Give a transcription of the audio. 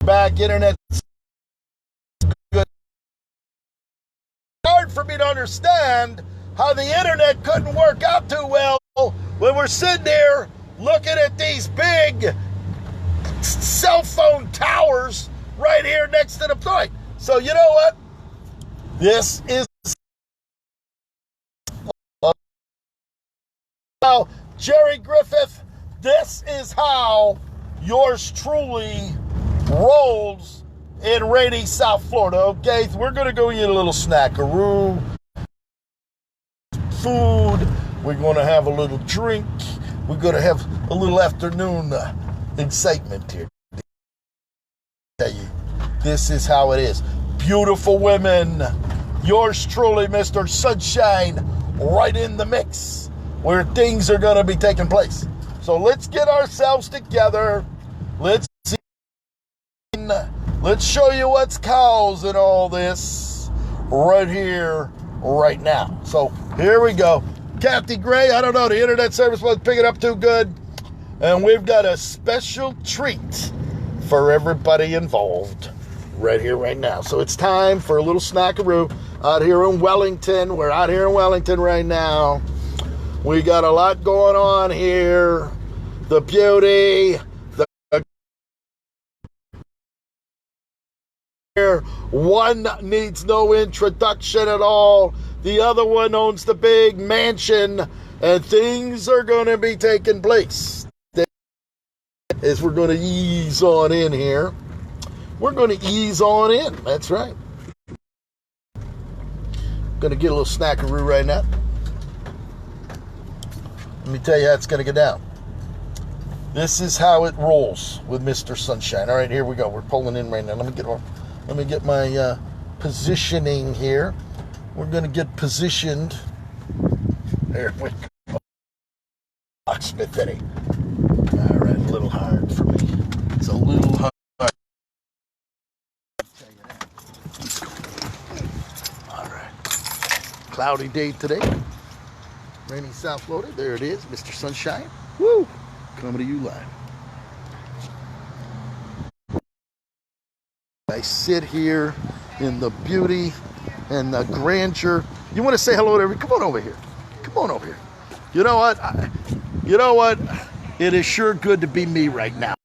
back. Internet's good. Hard for me to understand how the internet couldn't work out too well when we're sitting there looking at these big cell phone towers right here next to the point. So you know what? This is how Jerry Griffith, this is how yours truly rolls in rainy South Florida. Okay, we're going to go eat a little Snackaroo food. We're going to have a little drink. We're going to have a little afternoon excitement here. I tell you, this is how it is. Beautiful women. Yours truly, Mr. Sunshine, right in the mix where things are going to be taking place. So let's get ourselves together. Let's show you what's causing all this right here, right now. So here we go. Kathy Gray, I don't know, the internet service wasn't picking up too good. And we've got a special treat for everybody involved right here, right now. So it's time for a little Snackaroo out here in Wellington. We're out here in Wellington right now. We got a lot going on here. The beauty, one needs no introduction at all. The other one owns the big mansion, and things are going to be taking place. As we're going to ease on in here. We're going to ease on in. That's right. Going to get a little Snackaroo right now. Let me tell you how it's going to go down. This is how it rolls with Mr. Sunshine. All right, here we go. We're pulling in right now. Let me get my positioning here. We're going to get positioned. There we go. Locksmith Eddy. All right, a little hard for me. It's a little hard. All right. Cloudy day today. Rainy South Florida. There it is, Mr. Sunshine. Woo! Coming to you live. I sit here in the beauty and the grandeur. You want to say hello to everybody? Come on over here. Come on over here. You know what? It is sure good to be me right now.